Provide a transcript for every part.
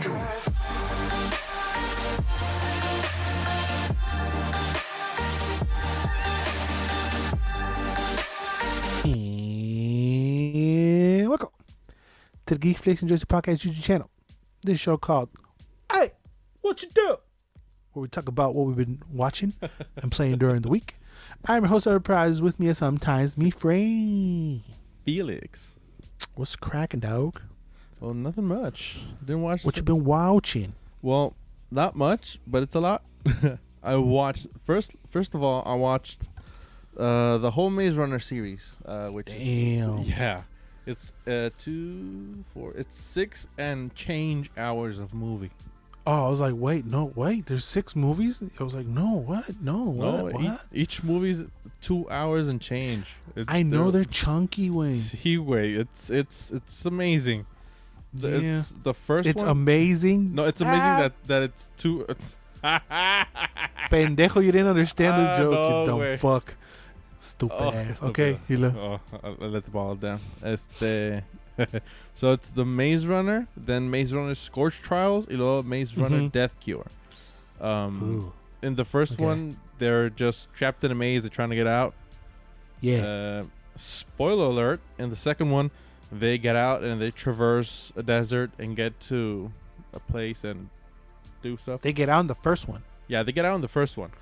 And welcome to the Geeks, and Joysticks podcast YouTube channel. This show called Hey, What You Do? Where we talk about what we've been watching and playing during the week. I'm your host of the prize. With me is sometimes me friend Felix. What's cracking, dog? Well, nothing much. Didn't watch. What you been watching? Well, not much, but it's a lot. I watched first of all. I watched the whole Maze Runner series, which Damn. is it's 6 and change hours of movie. Oh, I was like, wait, there's 6 movies? I was like, no, what? What? Each movie's 2 hours and change. I know they're chunky, Wayne. See, wait, it's amazing. Yeah. It's the first It's one. amazing. No, it's amazing that it's two. It's Pendejo, you didn't understand the joke, no you dumb way. fuck. Stupid ass. stupid. Okay, Hilo. Oh, I let the ball down. So it's the Maze Runner, then Maze Runner Scorch Trials, y luego Maze Runner Death Cure. Ooh. In the first one, they're just trapped in a maze. They're trying to get out. Yeah. Spoiler alert. In the second one, they get out and they traverse a desert and get to a place and do stuff. They get out in the first one. Yeah, they get out in the first one.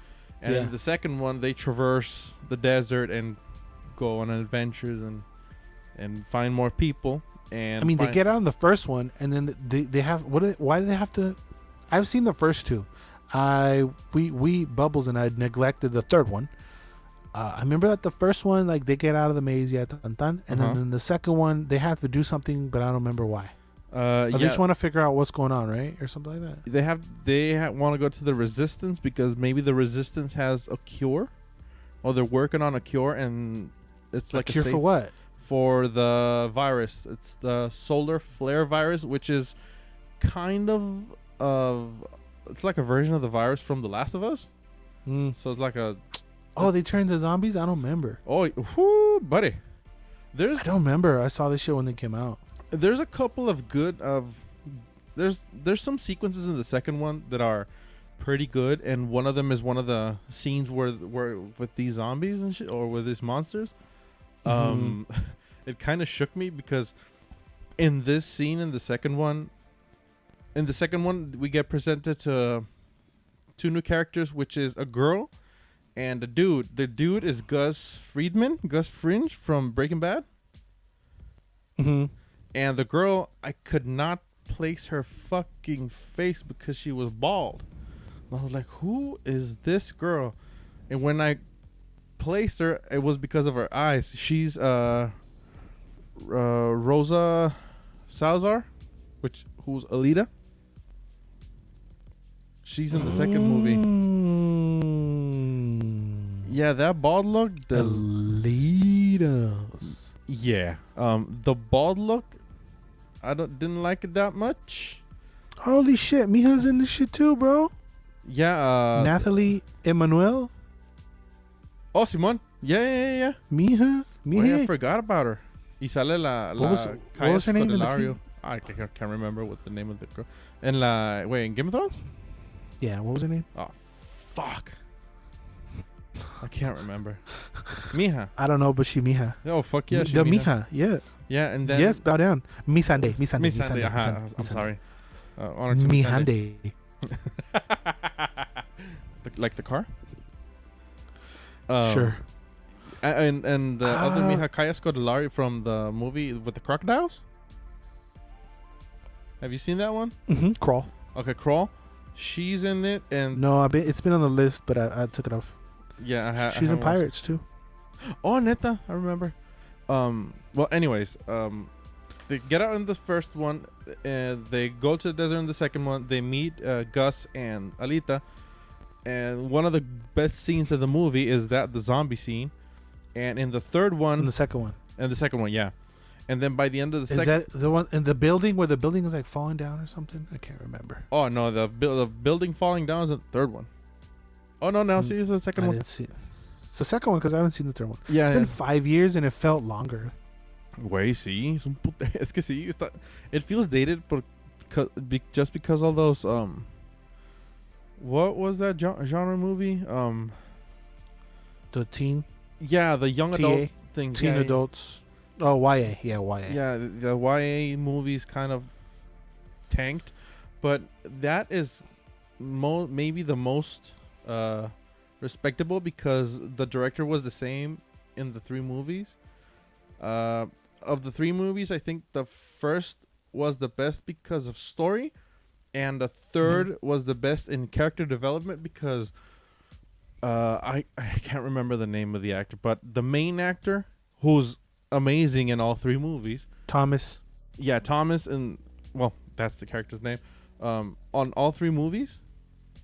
And in the second one, they traverse the desert and go on adventures and find more people. And I mean, they get out in the first one, and then they have why do they have to? I've seen the first two. We Bubbles and I neglected the third one. I remember that the first one, like, they get out of the maze, and then in the second one they have to do something, but I don't remember why. They just want to figure out what's going on, right, or something like that. They want to go to the Resistance because maybe the Resistance has a cure, or they're working on a cure, and it's like a cure for what? For the virus. It's the solar flare virus, which is kind of it's like a version of the virus from The Last of Us. So it's like a. Oh, they turned to zombies? I don't remember. Oh, whoo, buddy. I don't remember. I saw this shit when they came out. There's a couple of there's some sequences in the second one that are pretty good, and one of them is one of the scenes where with these zombies and shit, or with these monsters. It kind of shook me because in this scene in the second one we get presented to 2 new characters, which is a girl and a dude. The dude is Gus Fringe from Breaking Bad. And the girl, I could not place her fucking face because she was bald. And I was like, who is this girl? And when I placed her, it was because of her eyes. She's Rosa Salazar, who's Alita. She's in the second movie. Yeah, that bald look. Alitas. Yeah. The bald look, I didn't like it that much. Holy shit, Mija's in this shit too, bro. Yeah. Nathalie Emmanuel. Oh, Simon. Yeah. Mija. I forgot about her. Y sale la what was her name in the I can't remember what the name of the girl. In Game of Thrones? Yeah, what was her name? Oh, fuck. I can't remember. Mija. I don't know, but she Mija. Oh, fuck yeah. The Mija, yeah. Yeah, and then... Yes, bow down. Misande. I'm sorry. Honor to Mijande. Like the car? Sure. And the other Mija, Kaya Scodelario from the movie with the crocodiles? Have you seen that one? Crawl. Okay, Crawl. She's in it, and... No, it's been on the list, but I took it off. Yeah, she's in Pirates too. Oh, neta, I remember. Well, anyways, they get out in the first one, and they go to the desert in the second one. They meet Gus and Alita, and one of the best scenes of the movie is the zombie scene. And in the third one, in the second one, yeah. And then by the end of the second, is that the one in the building where the building is like falling down or something? I can't remember. Oh no, the building falling down is the third one. Oh no, see, it's the second one. I didn't see it. It's the second one because I haven't seen the third one. Yeah, it's been 5 years and it felt longer. Güey, sí, es que sí, it feels dated just because all those what was that genre movie? The teen, Yeah, the young TA, adult thing. teen Yeah, adults. Oh, YA. Yeah, YA. yeah, the YA movies kind of tanked, but that is maybe the most respectable because the director was the same in the three movies. Of the three movies, I think the first was the best because of story, and the third was the best in character development because I can't remember the name of the actor, but the main actor who's amazing in all three movies, Thomas. yeah, Thomas, and well, that's the character's name. On all three movies,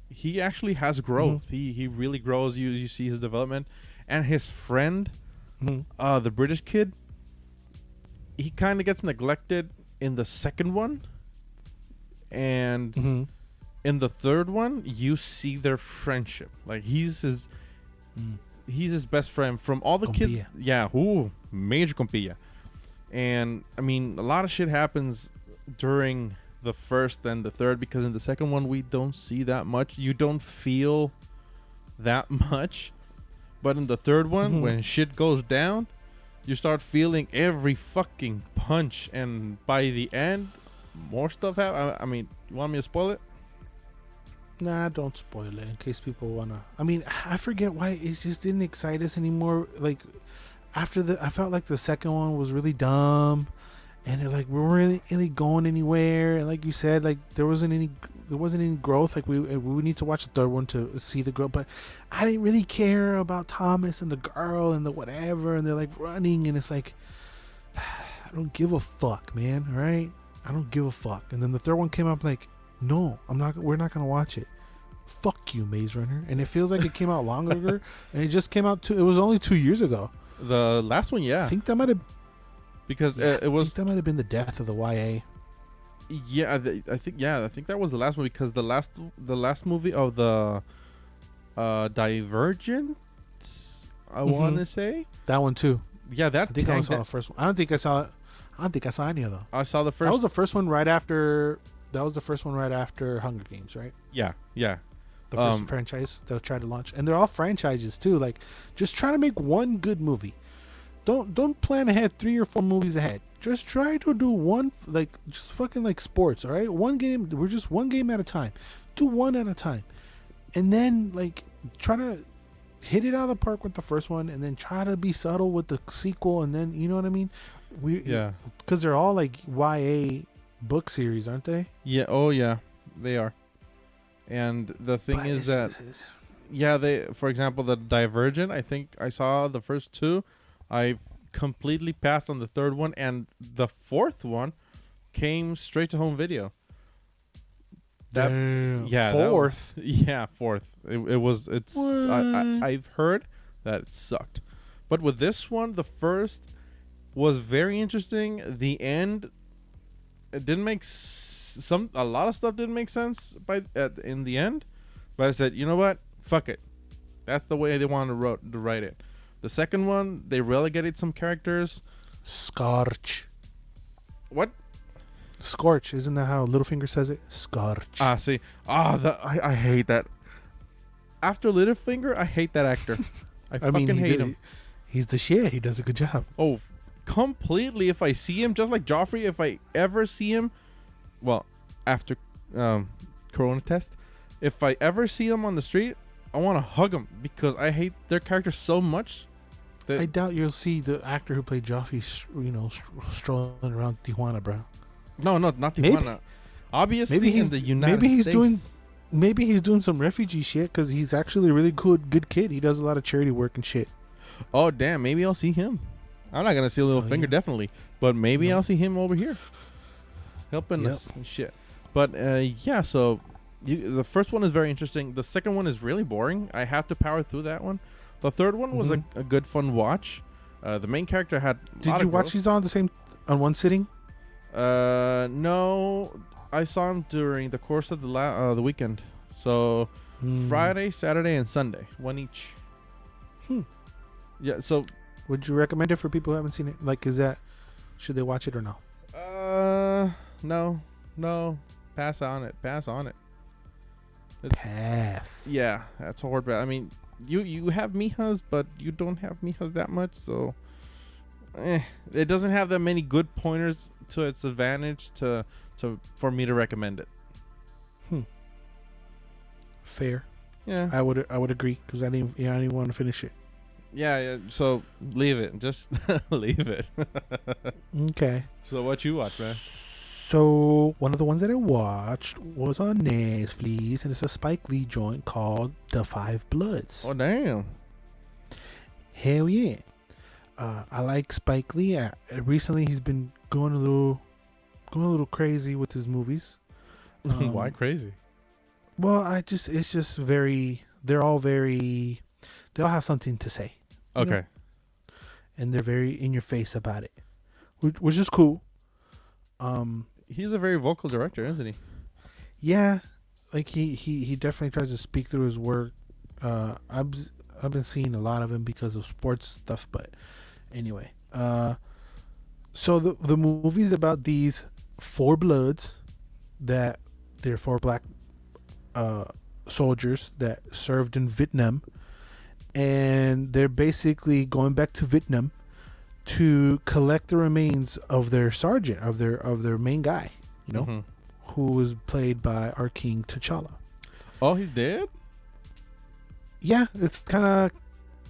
he actually has growth. He really grows. You see his development, and his friend, the British kid, he kind of gets neglected in the second one, and in the third one, you see their friendship. Like he's his best friend from all the kids. Yeah, major compilla. And I mean, a lot of shit happens during the first and the third because in the second one we don't see that much. You don't feel that much, but in the third one, when shit goes down, you start feeling every fucking punch, and by the end, more stuff happens. I mean, you want me to spoil it? Nah, don't spoil it in case people wanna. I mean, I forget why it just didn't excite us anymore. Like after I felt like the second one was really dumb, and it, like we weren't really going anywhere. And like you said, like there wasn't any growth. Like we need to watch the third one to see the growth. But I didn't really care about Thomas and the girl and the whatever, and they're like running, and it's like I don't give a fuck, man. All right, I don't give a fuck. And then the third one came up like, no, we're not gonna watch it. Fuck you, Maze Runner. And it feels like it came out long ago, and it just came out it was only 2 years ago. The last one, yeah. I think that might have because I it was think that might have been the death of the YA. Yeah, I think that was the last one because the last movie of the Divergent, I want to say that one too. Yeah, I think I saw the first one. I don't think I saw any of them. I saw the first. That was the first one right after. That was the first one right after Hunger Games, right? Yeah. The first franchise they'll try to launch, and they're all franchises too. Like, just try to make one good movie. Don't plan ahead 3 or 4 movies ahead. Just try to do one, like, just fucking like sports, all right? One game. We're just one game at a time. Do one at a time, and then like try to hit it out of the park with the first one, and then try to be subtle with the sequel, and then you know what I mean? Because they're all like YA book series, aren't they? Yeah. Oh yeah, they are. And the thing is that they, for example, the Divergent, I think I saw the first 2. I completely passed on the third one, and the fourth one came straight to home video. Fourth. Fourth. I've heard that it sucked, but with this one, the first was very interesting. The end, it didn't make a lot of stuff didn't make sense in the end, but I said, you know what, fuck it. That's the way they wanted to write it. The second one, they relegated some characters. Scorch. What? Scorch, isn't that how Littlefinger says it? Scorch. See. I hate that. After Littlefinger, I hate that actor. I fucking hate him. He's the shit. He does a good job. Oh, completely. If I see him, just like Joffrey, if I ever see him, well, after Corona test, if I ever see him on the street, I want to hug him because I hate their character so much. I doubt you'll see the actor who played Joffrey, strolling around Tijuana, bro. No, not Tijuana. Maybe. Obviously, in the United States. Maybe he's doing some refugee shit because he's actually a really good kid. He does a lot of charity work and shit. Oh, damn. Maybe I'll see him. I'm not going to see Littlefinger, definitely. But maybe I'll see him over here. Helping us and shit. But, so the first one is very interesting. The second one is really boring. I have to power through that one. The third one was a good, fun watch. The main character had Did you watch these on one sitting? No. I saw him during the course of the weekend. So, Friday, Saturday, and Sunday. One each. Yeah, so... Would you recommend it for people who haven't seen it? Like, should they watch it or no? No. Pass on it. Pass. Yeah, that's hard. I mean, you have Mijas, but you don't have Mijas that much, so it doesn't have that many good pointers to its advantage for me to recommend it. Fair. Yeah, I would agree because I didn't want to finish it. yeah. So leave it. Just leave it. Okay. So what you watch, man? So one of the ones that I watched was on Netflix, and it's a Spike Lee joint called The Five Bloods. Oh damn! Hell yeah! I like Spike Lee. Recently, he's been going a little crazy with his movies. Why crazy? Well, it's just very. They all have something to say. Okay. Know? And they're very in your face about it, which is cool. He's a very vocal director, isn't he? Yeah, like he definitely tries to speak through his work. I've been seeing a lot of him because of sports stuff, but anyway. So the movie's about these four bloods that they're four black soldiers that served in Vietnam, and they're basically going back to Vietnam to collect the remains of their sergeant, of their main guy, who was played by our king T'Challa. Oh, he's dead? Yeah, it's kind of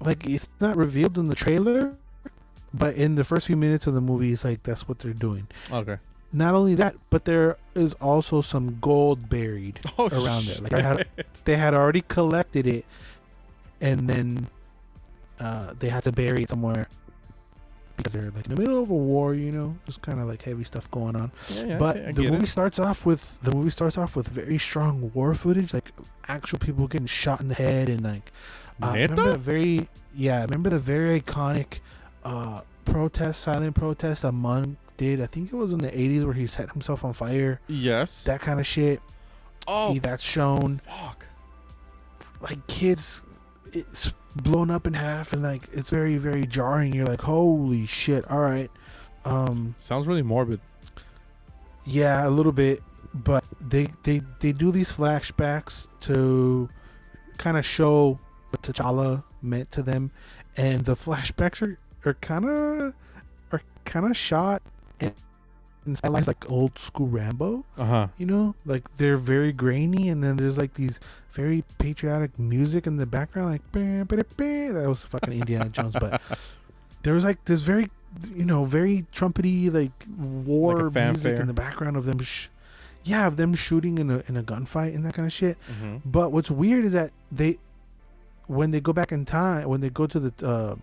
like it's not revealed in the trailer, but in the first few minutes of the movie, it's like that's what they're doing. Okay. Not only that, but there is also some gold buried around there. Like they had already collected it, and then they had to bury it somewhere because they're like in the middle of a war, just kind of like heavy stuff going on. Yeah, but the movie starts off with very strong war footage, like actual people getting shot in the head, and like remember the very iconic silent protest a monk did. I think it was in the 80s where he set himself on fire. Yes. That kind of shit. Oh, that's shown. Fuck. Like kids, it's blown up in half, and like it's very, very jarring. You're like, holy shit! All right. Sounds really morbid. Yeah, a little bit, but they do these flashbacks to kind of show what T'Challa meant to them, and the flashbacks are kind of shot in styles like old school Rambo. Like they're very grainy, and then there's like these very patriotic music in the background, like that was fucking Indiana Jones, but there was like this very very trumpety like war like music in the background of them of them shooting in a gunfight and that kind of shit. But what's weird is that when they go back in time, when they go to the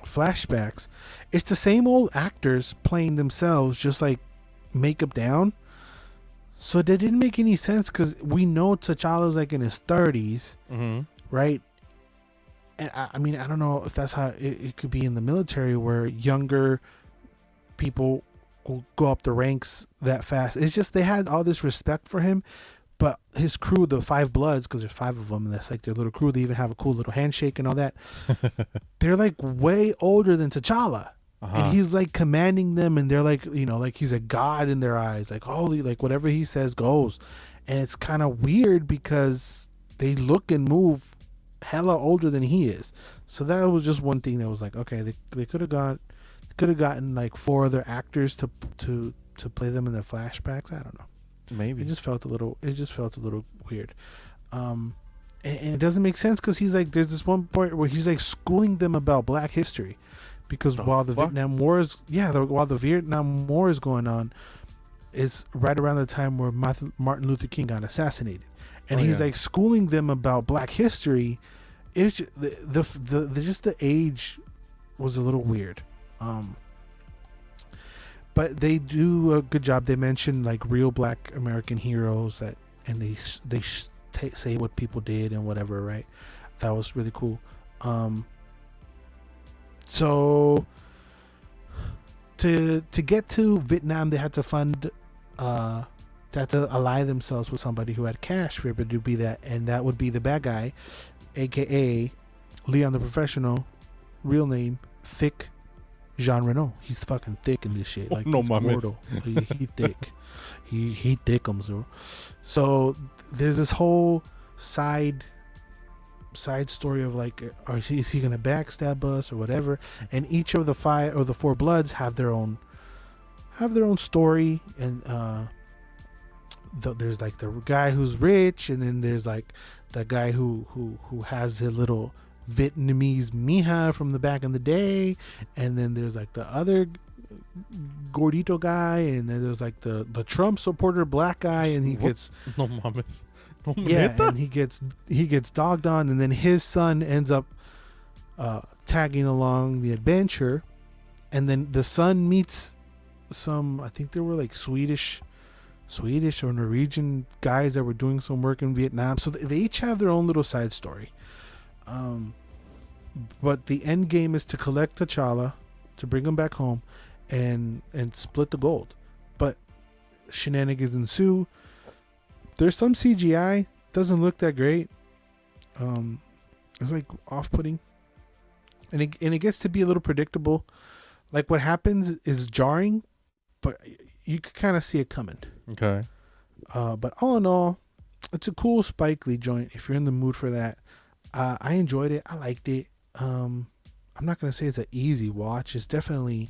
flashbacks, it's the same old actors playing themselves, just like makeup down. So that didn't make any sense, because we know T'Challa's like in his 30s, right? And I mean, I don't know if that's how it could be in the military, where younger people will go up the ranks that fast. It's just they had all this respect for him, but his crew, the Five Bloods, because there's five of them, and that's like their little crew. They even have a cool little handshake and all that. They're like way older than T'Challa, and he's like commanding them, and they're like, like he's a god in their eyes, like holy, like whatever he says goes. And it's kind of weird because they look and move hella older than he is. So that was just one thing that was like, okay, they could have gotten like four other actors to play them in their flashbacks. I don't know. Maybe it just felt a little weird. And it doesn't make sense, because he's like, there's this one point where he's like schooling them about Black history, because while the Vietnam War is going on, is right around the time where Martin Luther King got assassinated, and he's like schooling them about Black history. It's the age was a little weird. But they do a good job. They mention like real Black American heroes and they say what people did and whatever, right? That was really cool. So to get to Vietnam, they had to ally themselves with somebody who had cash for able to be that, and that would be the bad guy, aka Leon the Professional, real name Thick Jean Reno. He's fucking thick in this shit. Like no he's mames. gordo. He thick. He thickums, bro. So there's this whole side story of like, is he gonna backstab us or whatever? And each of the 5 or the 4 Bloods have their own story. And there's like the guy who's rich, and then there's like the guy who has his little Vietnamese mija from the back in the day, and then there's like the other gordito guy, and then there's like the Trump supporter black guy, and he gets no mames. No yeah, neta? and he gets dogged on, and then his son ends up tagging along the adventure, and then the son meets some, I think they were like Swedish or Norwegian guys that were doing some work in Vietnam. So they each have their own little side story. But the end game is to collect T'Challa, to bring him back home, and split the gold. But shenanigans ensue. There's some CGI, doesn't look that great. It's like off-putting, and it gets to be a little predictable. Like what happens is jarring, but you could kind of see it coming. Okay. But all in all, it's a cool Spike Lee joint if you're in the mood for that. I enjoyed it. I liked it. I'm not gonna say it's an easy watch. It's definitely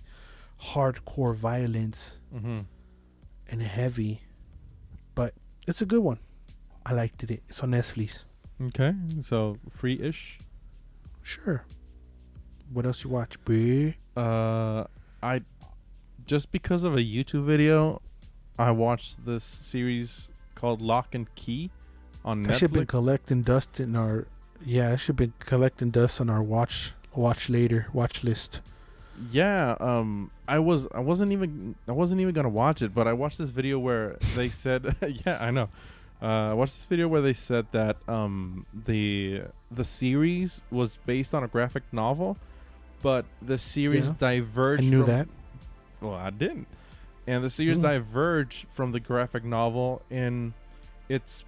hardcore violence and heavy, but it's a good one. I liked it. It's on Netflix. Okay. So free-ish. Sure. What else you watch, B? I just because of a YouTube video, I watched this series called Lock and Key on Netflix. That should been collecting dust in our it should be collecting dust on our watch list. Yeah, I wasn't even gonna watch it, but I watched this video where they said, yeah, I know. I watched this video where they said that the series was based on a graphic novel, but the series diverged. I knew that. Well, I didn't, and the series diverged from the graphic novel in its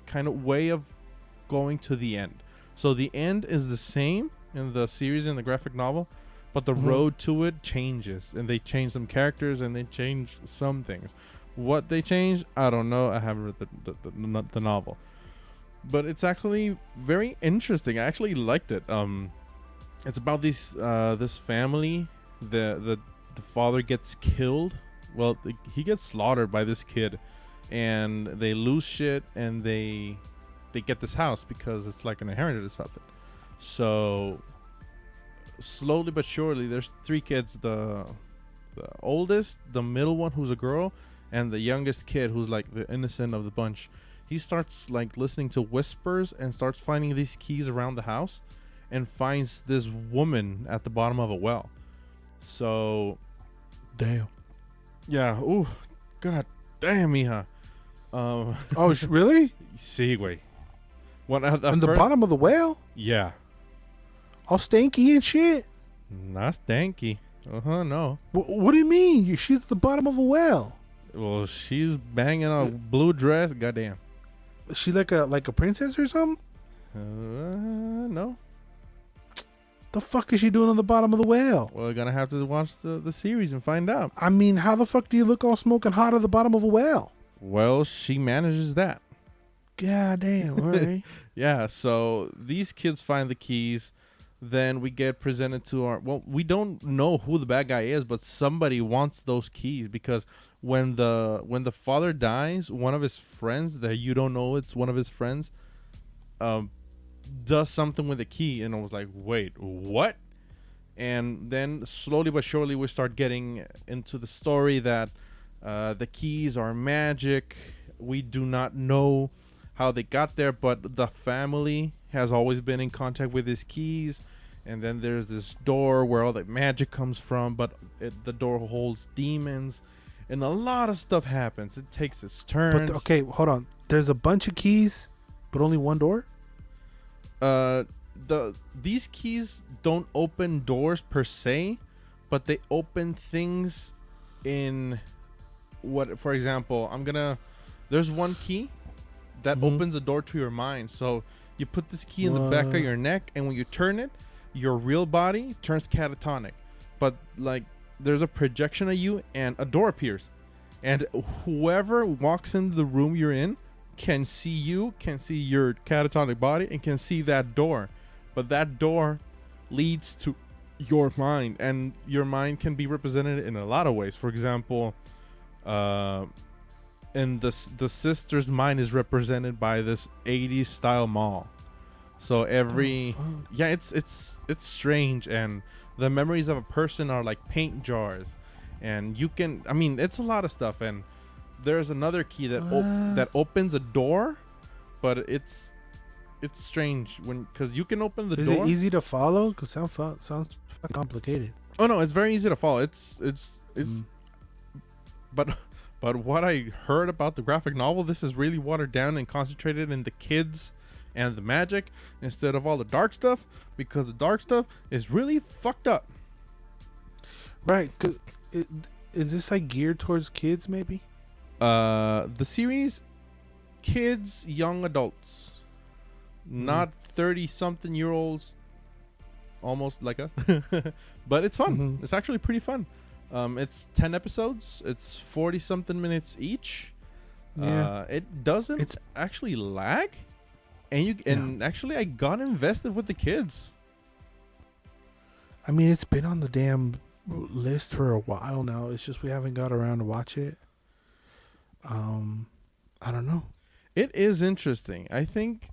kind of way of going to the end. So the end is the same in the series and the graphic novel, but the road to it changes, and they change some characters and they change some things. What they changed, I don't know. I haven't read the novel, but it's actually very interesting. I actually liked it. It's about this family. The father gets killed. Well, he gets slaughtered by this kid, and they lose shit, and they get this house because it's like an inheritance or something. So slowly but surely, there's 3 kids. The oldest, the middle one who's a girl, and the youngest kid who's like the innocent of the bunch. He starts like listening to whispers and starts finding these keys around the house, and finds this woman at the bottom of a well. So damn. Yeah. Ooh, god damn, mija. Oh, really? Sí, güey. In the bottom of the well? Yeah. All stanky and shit? Not stanky. No. What do you mean? She's at the bottom of a well. Well, she's banging a blue dress. Goddamn. Is she like a princess or something? No. The fuck is she doing on the bottom of the well? Well, we're gonna have to watch the series and find out. I mean, how the fuck do you look all smoking hot at the bottom of a well? Well, she manages that. God damn, all right. Yeah, so these kids find the keys. Then we get presented to we don't know who the bad guy is, but somebody wants those keys, because when the father dies, one of his friends that you don't know it's one of his friends does something with the key, and I was like, wait, what? And then slowly but surely we start getting into the story that the keys are magic. We do not know how they got there, but the family has always been in contact with his keys. And then there's this door where all the magic comes from, but the door holds demons, and a lot of stuff happens. It takes its turn. But okay, hold on. There's a bunch of keys, but only one door? These keys don't open doors per se, but they open things in what, for example, there's one key that opens a door to your mind. So you put this key in the back of your neck, and when you turn it, your real body turns catatonic, but like there's a projection of you and a door appears, and whoever walks into the room you're in can see you, can see your catatonic body, and can see that door. But that door leads to your mind, and your mind can be represented in a lot of ways. For example, and the sister's mind is represented by this 80s style mall. So it's strange, and the memories of a person are like paint jars, and you can, I mean, it's a lot of stuff. And there's another key that that opens a door, but it's strange because you can open the door. Is it easy to follow? Because sounds complicated. Oh no, it's very easy to follow. It's but what I heard about the graphic novel, this is really watered down and concentrated in the kids and the magic instead of all the dark stuff, because the dark stuff is really fucked up. Right. Is this like geared towards kids maybe? The series, kids, young adults, not 30-something-year-olds, almost like us. But it's fun. Mm-hmm. It's actually pretty fun. It's 10 episodes. It's 40-something minutes each. Yeah. It doesn't actually lag, and actually I got invested with the kids. I mean, it's been on the damn list for a while now. It's just we haven't got around to watch it. I don't know. It is interesting. I think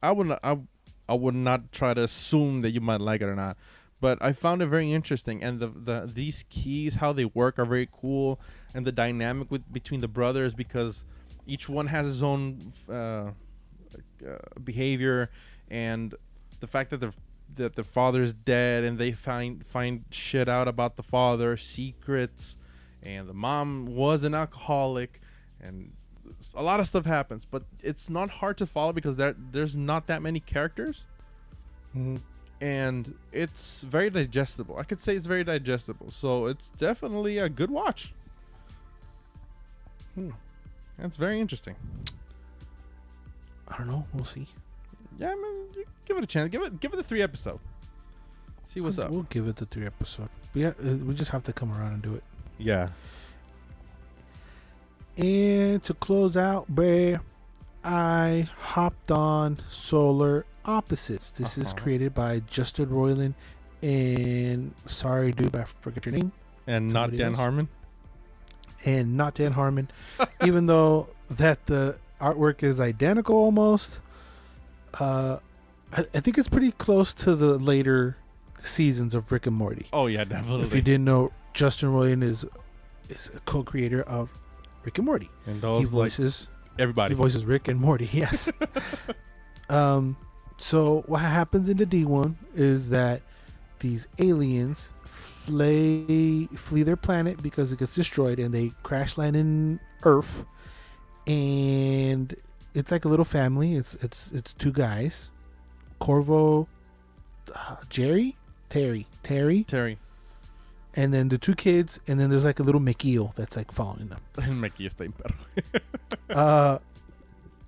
I would not try to assume that you might like it or not, but I found it very interesting, and these keys, how they work, are very cool, and the dynamic between the brothers, because each one has his own behavior, and the fact that the father's dead, and they find shit out about the father, secrets, and the mom was an alcoholic, and a lot of stuff happens, but it's not hard to follow because there's not that many characters. Mm-hmm. And it's very digestible. I could say it's very digestible, so it's definitely a good watch. That's very interesting. I don't know. We'll see. Yeah, I mean, give it a chance. Give it the 3 episode. See what's up. We'll give it the 3 episode. But yeah, we just have to come around and do it. Yeah. And to close out, Bear, I hopped on Solar Opposites. This is created by Justin Roiland and sorry, dude, I forget your name. And not Dan Harmon. And not Dan Harmon, even though that the artwork is identical almost. I think it's pretty close to the later seasons of Rick and Morty. Oh yeah, definitely. If you didn't know, Justin Roiland is a co-creator of Rick and Morty. And those, he voices everybody. He voices Rick and Morty. Yes. So what happens in the D1 is that these aliens flee their planet because it gets destroyed, and they crash land in Earth, and it's like a little family. It's 2 guys, Corvo, Terry, and then the 2 kids, and then there's like a little Mickey-o that's like following them. Mickey está en perro.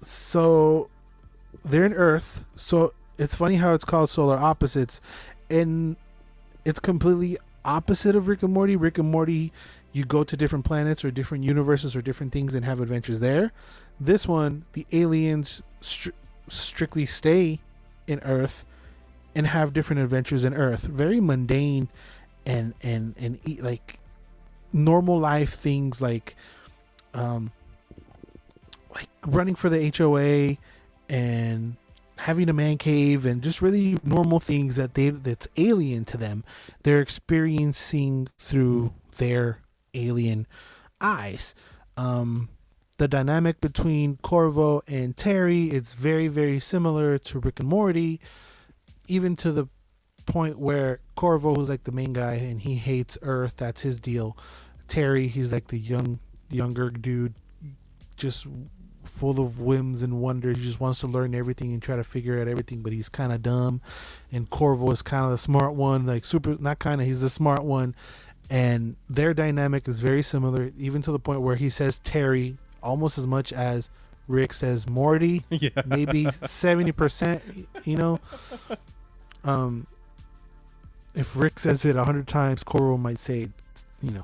So they're in Earth. So it's funny how it's called Solar Opposites, and it's completely opposite of Rick and Morty. Rick and Morty, you go to different planets or different universes or different things and have adventures there. This one, the aliens strictly stay in Earth and have different adventures in Earth. Very mundane and like normal life things, like running for the HOA and having a man cave, and just really normal things that's alien to them. They're experiencing through their alien eyes. The dynamic between Corvo and Terry, it's very, very similar to Rick and Morty, even to the point where Corvo, who's like the main guy and he hates Earth, that's his deal. Terry, he's like the younger dude, just full of whims and wonders. He just wants to learn everything and try to figure out everything, but he's kind of dumb. And Corvo is kind of the smart one, like he's the smart one. And their dynamic is very similar, even to the point where he says Terry almost as much as Rick says Morty. Yeah. Maybe 70%, you know. if Rick says it 100 times, Corvo might say it,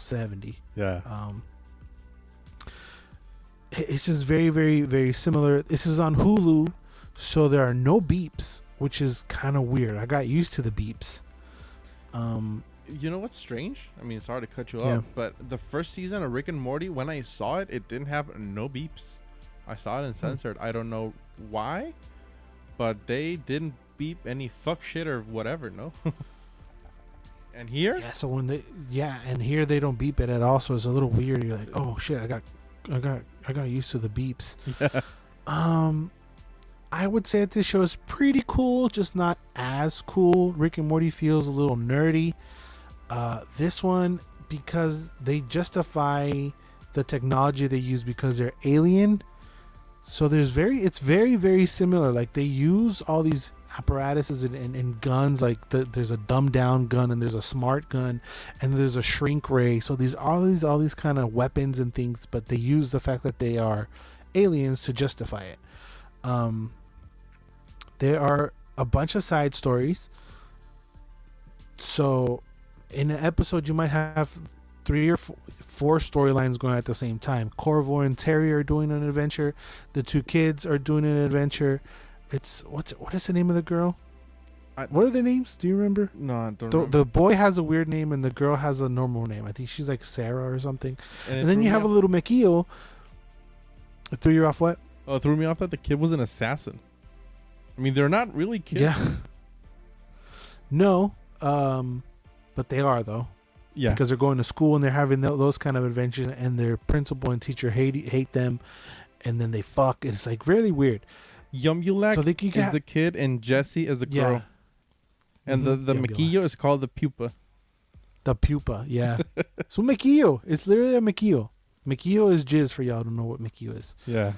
70. Yeah. It's just very, very, very similar. This is on Hulu, so there are no beeps, which is kind of weird. I got used to the beeps. You know what's strange? I mean, sorry to cut you Yeah. off, but the first season of Rick and Morty, when I saw it, it didn't have no beeps. I saw it uncensored. I don't know why, but they didn't beep any fuck shit or whatever. No. And here, Yeah, so and here they don't beep it at all, so it's a little weird. You're like, oh shit, I got used to the beeps. yeah. I would say that this show is pretty cool, just not as cool. Rick and Morty feels a little nerdy. This one, because they justify the technology they use because they're alien. So it's very, very similar. Like they use all these apparatuses and guns. Like there's a dumbed down gun and there's a smart gun and there's a shrink ray. So all these kind of weapons and things, but they use the fact that they are aliens to justify it. There are a bunch of side stories. So in an episode, you might have 3 or 4 storylines going at the same time. Corvo and Terry are doing an adventure. The 2 kids are doing an adventure. What is the name of the girl? What are their names? Do you remember? No, I don't remember. The boy has a weird name and the girl has a normal name. I think she's like Sarah or something. And it then threw you me have a off- little Mikio. It threw you off what? Oh, it threw me off that the kid was an assassin. I mean, they're not really kids. Yeah. No, but they are though. Yeah. Because they're going to school and they're having those kind of adventures, and their principal and teacher hate them, and then they fuck. It's like really weird. Yumulak So is the kid and Jesse is the girl. Yeah. And the Yumulak. Mikio is called the pupa. The pupa, yeah. So Mikio, it's literally a Mikio. Mikio is jizz for y'all who don't know what Mikio is. Yeah.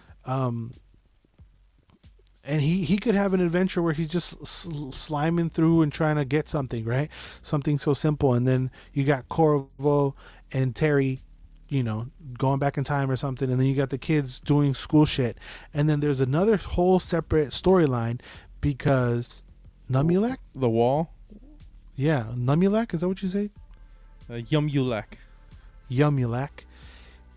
And he could have an adventure where he's just sliming through and trying to get something, right? Something so simple. And then you got Corvo and Terry, going back in time or something. And then you got the kids doing school shit. And then there's another whole separate storyline because Numulak? The wall. Yeah, Numulak, is that what you say? Yumulak. Yumulak.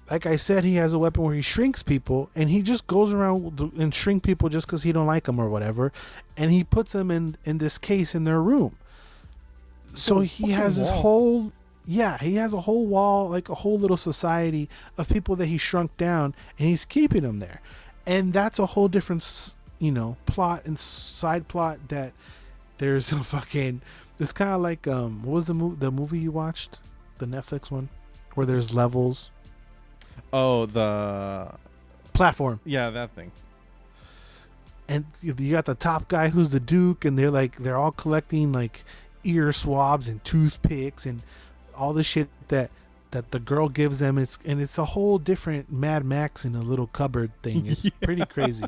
Like I said, he has a weapon where he shrinks people, and he just goes around and shrink people just because he don't like them or whatever, and he puts them in this case in their room. So he has this whole, he has a whole wall, like a whole little society of people that he shrunk down, and he's keeping them there. And that's a whole different, plot and side plot that there's a fucking, it's kind of like, what was the movie you watched? The Netflix one? Where there's levels. Oh, the platform. Yeah, that thing. And you got the top guy who's the Duke, and they're all collecting like ear swabs and toothpicks and all the shit that the girl gives them. It's a whole different Mad Max in a little cupboard thing. It's pretty crazy.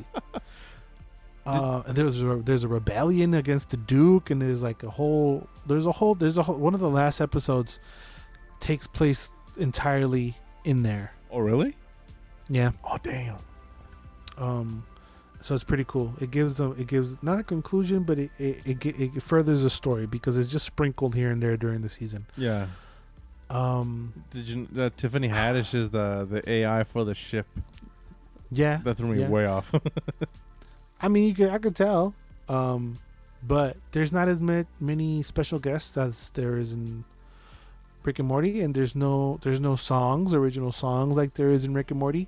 And there's a rebellion against the Duke, and there's a whole one of the last episodes takes place entirely in there. Oh, really? Yeah. Oh, damn. So it's pretty cool. It gives not a conclusion, but it furthers the story because it's just sprinkled here and there during the season. Yeah. Did you Tiffany Haddish is the AI for the ship? Yeah. That threw me way off. I mean, I could tell. But there's not as many special guests as there is in Rick and Morty, and there's no original songs like there is in Rick and Morty.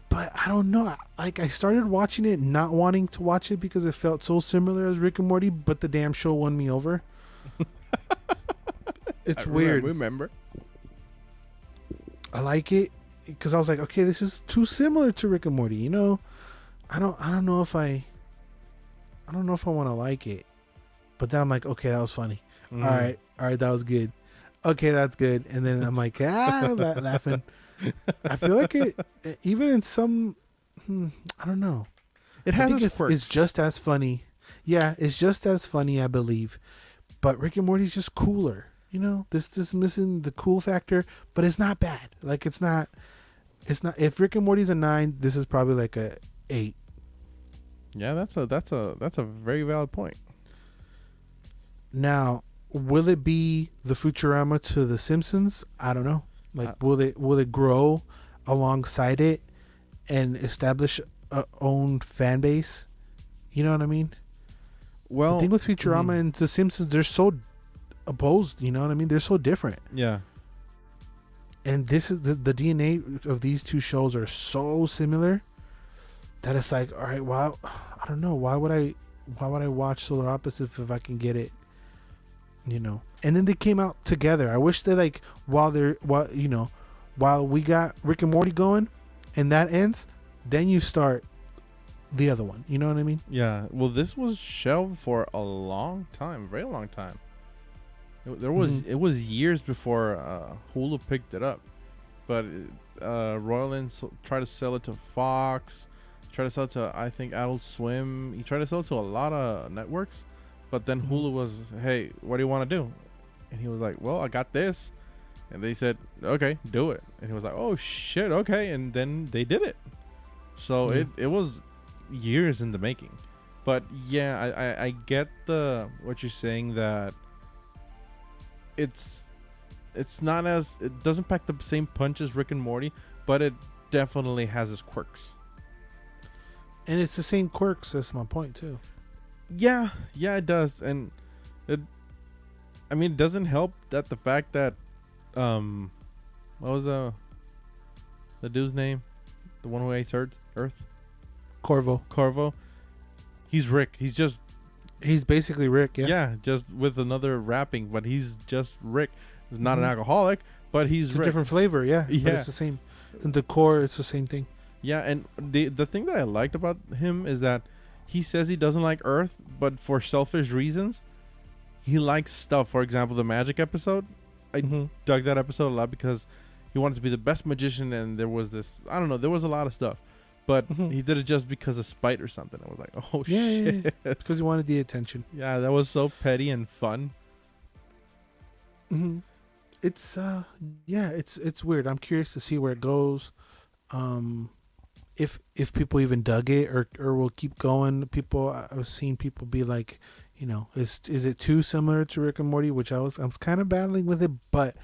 But I don't know, like I started watching it not wanting to watch it because it felt so similar as Rick and Morty, but the damn show won me over. It's weird. Remember I like it because I was like, okay, this is too similar to Rick and Morty, I don't know if I want to like it, but then I'm like, okay, that was funny. All right, that was good. Okay, that's good. And then I'm like, laughing. I feel like it, even in some, I don't know. It has its quirks. It's just as funny. Yeah, it's just as funny, I believe. But Rick and Morty's just cooler. This is missing the cool factor, but it's not bad. Like it's not. If Rick and Morty's a 9, this is probably like a 8. Yeah, that's a very valid point. Now, will it be the Futurama to the Simpsons? I don't know. Like, Uh, will it grow alongside it and establish a own fan base? You know what I mean? The thing well, with Futurama and the Simpsons, they're so opposed. You know what I mean? They're so different. yeah. And this is the DNA of these two shows are so similar that it's like, all right, wow, I don't know, why would I watch Solar Opposites if I can get it, you know? And then they came out together. I wish they like while we got Rick and Morty going, and that ends, then you start the other one. You know what I mean? Yeah. Well, this was shelved for a long time, very long time. It was years before Hulu picked it up, but Roiland tried to sell it to Fox, tried to sell it to I think Adult Swim. He tried to sell it to a lot of networks, but then Hulu was, hey, what do you want to do? And he was like, well, I got this, and they said, okay, do it. And he was like, oh shit, okay, and then they did it. So it was years in the making, but yeah, I get what you're saying that. It's not as, it doesn't pack the same punch as Rick and Morty, but it definitely has its quirks. And it's the same quirks. That's my point too. Yeah, it does, and it doesn't help that the fact that what was the dude's name, the one who hates Earth, Corvo. He's Rick. He's basically Rick. Yeah, just with another rapping, but he's just Rick. He's not an alcoholic, but he's it's Rick. A different flavor. Yeah, yeah. But it's the same. In the core, it's the same thing. Yeah, and the thing that I liked about him is that he says he doesn't like Earth, but for selfish reasons, he likes stuff. For example, the magic episode. I dug that episode a lot because he wanted to be the best magician, and there was this, I don't know, there was a lot of stuff. But he did it just because of spite or something. I was like, oh, shit. Yeah. Because he wanted the attention. Yeah, that was so petty and fun. It's it's weird. I'm curious to see where it goes. If people even dug it or will keep going. I've seen people be like, you know, is it too similar to Rick and Morty? Which I was kind of battling with it, but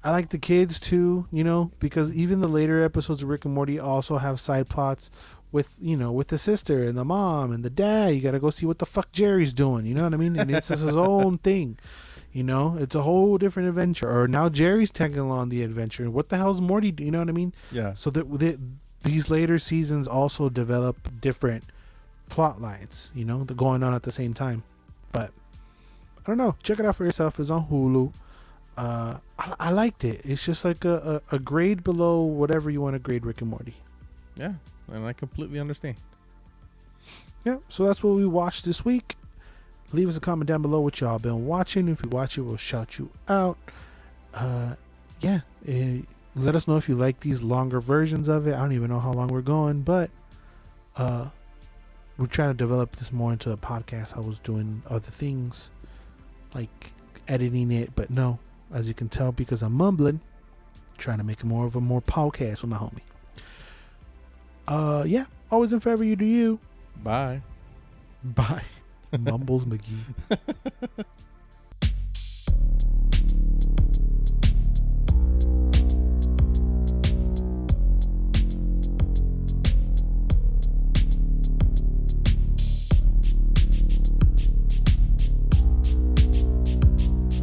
I like the kids too, you know, because even the later episodes of Rick and Morty also have side plots with the sister and the mom and the dad. You got to go see what the fuck Jerry's doing. You know what I mean? And it's his own thing. You know, it's a whole different adventure. Or now Jerry's tagging along the adventure. What the hell's Morty? You know what I mean? Yeah. So these later seasons also develop different plot lines. You know, they're going on at the same time. But I don't know. Check it out for yourself. It's on Hulu. I liked it. It's just like a grade below whatever you want to grade Rick and Morty. Yeah, and I completely understand. Yeah, so that's what we watched this week. Leave us a comment down below what y'all been watching. If you watch it, we'll shout you out. Let us know if you like these longer versions of it. I don't even know how long we're going, but we're trying to develop this more into a podcast. I was doing other things like editing it, but no, as you can tell because I'm mumbling, trying to make it more podcast with my homie. Always in favor you do you. Bye. Mumbles McGee.